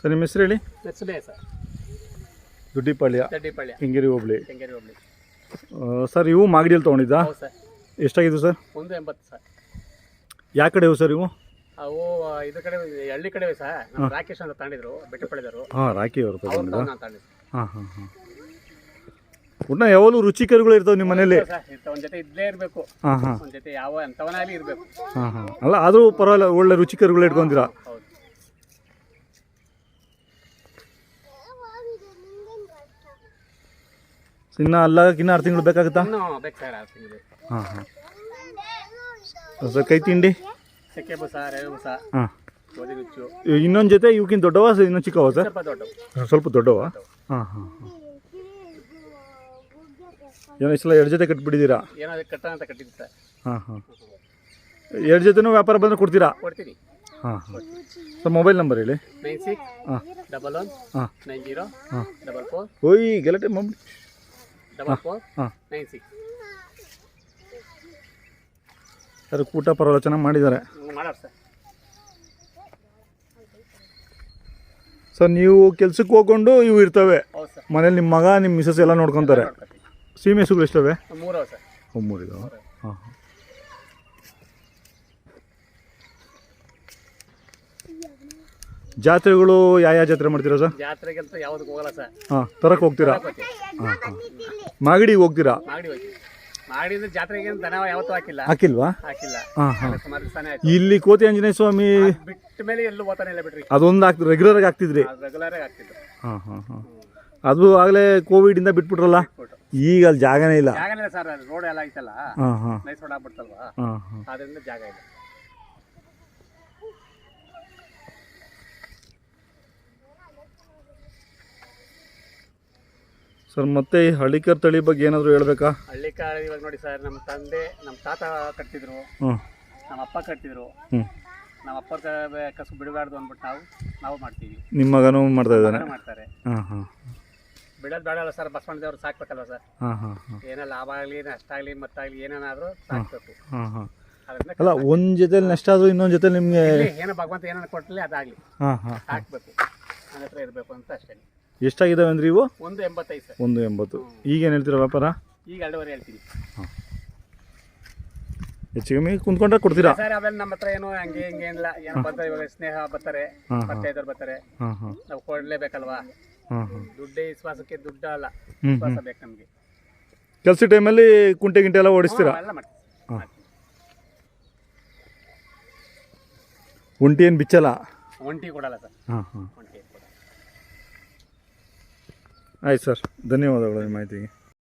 Sir ನಿಮ್ಮ ಹೆಸರು ಹೇಳಿ. ಸರ್ ದೊಡ್ಡಿಪಾಳ್ಯ, ಕೆಂಗೇರಿ ಹೋಬಳಿ. ಸರ್ ಇವು ಮಾಗಡಿಯಲ್ಲಿ ತೊಗೊಂಡಿದ್ದಾ? ಸರ್ ಎಷ್ಟಾಗಿದ್ದು ಸರ್? 180 ಸರ್. ಯಾವ ಕಡೆ ಇವು ಸರ್ ಇವು? ಅವು ಇದ್ರ ಕಡೆ ಹಳ್ಳಿ ಕಡೆ ಸರ್. ನಮ್ಮ ರಾಕೇಶ್ ಅಂತ ತಗೊಂಡಿದ್ರು, ಬೆಟ್ಟಪಳ್ಳಿದವರು. ಹಾಂ, ರಾಕಿ ಅವರು ತೊಗೊಂಡಿದ್ದ. ಹಾಂ ಹಾಂ ಹಾಂ. ಒಟ್ಟು ಯಾವಾಗಲೂ ರುಚಿಕರುಗಳು ಇರ್ತಾವೆ ನಿಮ್ಮ ಮನೇಲಿ? ಒಂದು ಜೊತೆ ಇದ್ದೇ ಇರಬೇಕು. ಹಾಂ ಹಾಂ. ಒಂದು ಜೊತೆ ಯಾವ ಎಂಥವನಾಗಲಿ ಇರಬೇಕು. ಹಾಂ ಹಾಂ. ಅಲ್ಲ ಆದರೂ ಪರವಾಗಿಲ್ಲ, ಒಳ್ಳೆ ರುಚಿಕರುಗಳು ಇಟ್ಕೊಂತೀರಾ? ಹೌದು. ಇನ್ನು ಅಲ್ಲಾಗಕ್ಕೆ 6 ತಿಂಗಳು ಬೇಕಾಗುತ್ತಾ? ಬೇಕು ಸರ್, 6 ತಿಂಗಳು. ಹಾಂ ಹಾಂ. ಸರ್ ಕೈ ತಿಂಡಿ? ಸೆಕೆ ಬೂಸ, ರವೆ ಬೂಸ, ಹಾಂ, ಗೋಧಿ ನುಚ್ಚು. ಇನ್ನೊಂದು ಜೊತೆ ಇವಕ್ಕಿಂತ ದೊಡ್ಡವ ಇನ್ನೊಂದು ಚಿಕ್ಕವ ಸರ್? ಸ್ವಲ್ಪ ದೊಡ್ಡವು. ಸ್ವಲ್ಪ ದೊಡ್ಡವ. ಹಾಂ ಹಾಂ ಹಾಂ. ಏನೋ ಈ ಸಲ 2 ಜೊತೆ ಕಟ್ಬಿಟ್ಟಿದ್ದೀರಾ? ಏನೋ ಅದಕ್ಕೆ ಕಟ್ಟ ಅಂತ ಕಟ್ಟಿದ್ದು ಸರ್. ಹಾಂ ಹಾಂ. 2 ಜೊತೆನೂ ವ್ಯಾಪಾರ ಬಂದರೆ ಕೊಡ್ತೀರಾ? ಕೊಡ್ತೀನಿ. ಹಾಂ ಹಾಂ. ಸರ್ ಮೊಬೈಲ್ ನಂಬರ್ ಹೇಳಿ. 96 ಹಾಂ 11 ಹಾಂ 90 ಹಾಂ 44 ಓಯ್ ಗಲಾಟೆ ಮೊಬೈಲ್ 44 ಹಾಂ 96. ಸರ್ ಊಟ ಪರವಾಗಿಲ್ಲ, ಚೆನ್ನಾಗಿ ಮಾಡಿದ್ದಾರೆ ಮಾಡೋರು ಸರ್. ಸರ್ ನೀವು ಕೆಲ್ಸಕ್ಕೆ ಹೋಗ್ಕೊಂಡು ಇವು ಇರ್ತವೆ ಹೌದು ಸರ್. ಮನೇಲಿ, ನಿಮ್ಮ ಮಗ ನಿಮ್ಮ ಮಿಸಸ್ ಎಲ್ಲ ನೋಡ್ಕೊತಾರೆ. ಸೀಮೆ ಸುಗಳು ಎಷ್ಟವೆ? 3 ಸರ್. 3 ಇದಾವೆ. ಹಾಂ ಹಾಂ. ಜಾತ್ರೆಗಳು ಯಾವ ಜಾತ್ರೆ ಮಾಡ್ತೀರಾ ಸರ್? ಜಾತ್ರೆಗಂತೂ ಯಾವುದಕ್ಕೆ ಹೋಗಲ್ಲ ಸರ್. ಹಾಂ, ತರಕ್ಕೆ ಹೋಗ್ತೀರಾ? ಹಾಂ ಹಾಂ. ಮಾಗಡಿಗೆ ಹೋಗ್ತೀರಾ? ಮಾಡಿ ಹೋಗ್ತೀವಿ. ಮಾಡಿದ್ರೆ ಜಾತ್ರೆಗೆ ದನ ಯಾವತ್ತೂ ಹಾಕಿಲ್ಲ. ಹಾಕಿಲ್ವಾ? ಹಾಕಿಲ್ಲ. ಹಾಂ ಹಾಂ. ಸುಮಾರು ದಿವಸನೇ ಆಯ್ತು. ಇಲ್ಲಿ ಕೋತಿ ಆಂಜನೇಯ ಸ್ವಾಮಿ ಬಿಟ್ಟ ಮೇಲೆ ಎಲ್ಲೂ ಓದ್ತಾನೆ ಇಲ್ಲ ಬಿಡ್ರಿ. ಅದೊಂದು ರೆಗ್ಯುಲರ್ ಆಗಿ ಆಗ್ತಿದ್ರಿ? ರೆಗ್ಯುಲರ್ ಆಗಿ ಆಗ್ತಿದ್ರು. ಹಾಂ ಹಾಂ ಹಾಂ. ಅದು ಆಗಲೇ ಕೋವಿಡ್ ಇಂದ ಬಿಟ್ಬಿಟ್ರಲ್ಲ, ಈಗ ಅಲ್ಲಿ ಜಾಗನೇ ಇಲ್ಲ. ಜಾಗನೇ ಸರ್, ರೋಡ್ ಎಲ್ಲ ಐತಲ್ಲ. ಹಾಂ ಹಾಂ. ನೈಸ್ ರೋಡ್ ಆಗ್ಬಿಡ್ತಲ್ವಾ, ಹಾಂ ಹಾಂ. ಅದರಿಂದ ಜಾಗ ಇಲ್ಲ. ಸರ್ ಮತ್ತೆ ಈ ಹಳ್ಳಿಕರ್ ತಳಿ ಬಗ್ಗೆ ಏನಾದರೂ ಹೇಳ್ಬೇಕಾ? ಹಳ್ಳಿಕಾರ್ ಇವಾಗ ನೋಡಿ ಸರ್, ನಮ್ಮ ತಂದೆ ನಮ್ಮ ತಾತ ಕಟ್ತಿದ್ರು, ನಮ್ಮ ಅಪ್ಪ ಕಟ್ತಿದ್ರು. ನಮ್ಮ ಅಪ್ಪ ಕಸು ಬಿಡಬಾರ್ದು ಅಂದ್ಬಿಟ್ಟು ನಾವು ಮಾಡ್ತೀವಿ. ನಿಮ್ಮ ಮಗನೂ ಮಾಡ್ತಾ ಇದ್ದಾನೆ? ಮಾಡ್ತಾರೆ. ಹಾಂ ಹಾಂ. ಬಿಡೋದು ಬೇಡಲ್ಲ ಸರ್, ಬಸವಣ್ಣದೇವ್ರು ಸಾಕ್ಬೇಕಲ್ಲ ಸರ್. ಹಾಂ ಹಾಂ ಹಾಂ. ಏನೋ ಲಾಭ ಆಗಲಿ ನಷ್ಟ ಆಗಲಿ ಮತ್ತಾಗಲಿ ಏನೇನಾದರೂ ಸಾಕ್ಬೇಕು. ಹಾಂ ಹಾಂ. ಅಲ್ಲ, ಒಂದು ಜೊತೆಲಿ ನಷ್ಟ ಆದರೂ ಇನ್ನೊಂದು ಜೊತೆ ನಿಮಗೆ ಏನೋ ಭಗವಂತ ಏನಾರು ಕೊಟ್ಟಲಿ ಅದಾಗಲಿ. ಹಾಂ ಹಾಂ. ಸಾಕ್ಬೇಕು, ನನ್ನ ಹತ್ರ ಇರಬೇಕು ಅಂತ ಅಷ್ಟೇ. ಎಷ್ಟಾಗಿದ್ದಾವೆ ಅಂದ್ರೆ ಇವು? 185 ಸರ್. 180. ಈಗೇನು ಹೇಳ್ತೀರಾ ವ್ಯಾಪಾರ? ಈಗ 2.5 ಹೇಳ್ತೀನಿ. ಹಾಂ. ಹೆಚ್ಚು ಕಮ್ಮಿ ಕುಂತ್ಕೊಂಡ್ರೆ ಕೊಡ್ತೀರಾ ಸರ್? ಆಮೇಲೆ ನಮ್ಮ ಹತ್ರ ಏನು ಹಂಗೆ ಹಿಂಗೆ ಏನಿಲ್ಲ. ಏನು ಬರ್ತಾರೆ ಇವಾಗ, ಸ್ನೇಹ ಬರ್ತಾರೆ, ಪಂಚಾಯತವ್ರು ಬರ್ತಾರೆ, ನಾವು ಕೊಡಲೇಬೇಕಲ್ವಾ. ದುಡ್ಡೇ ವಿಶ್ವಾಸಕ್ಕೆ, ದುಡ್ಡು ಅಲ್ಲ, ವಿಶ್ವಾಸ ಬೇಕು ನಮಗೆ. ಕೆಲಸ ಟೈಮಲ್ಲಿ ಕುಂಟೆ ಗಿಂಟೆ ಎಲ್ಲ ಓಡಿಸ್ತೀರಾ? ಎಲ್ಲ ಮಾಡ್ತೀವಿ. ಒಂಟಿ ಏನು ಬಿಚ್ಚಲ್ಲ? ಒಂಟಿ ಕೊಡಲ್ಲ ಸರ್. ಹಾಂ ಹಾಂ. ಒಂಟಿ ಕೊಡಲ್ಲ. ಆಯ್ತು ಸರ್, ಧನ್ಯವಾದಗಳು ನಿಮ್ಮ ಮಾಹಿತಿಗೆ.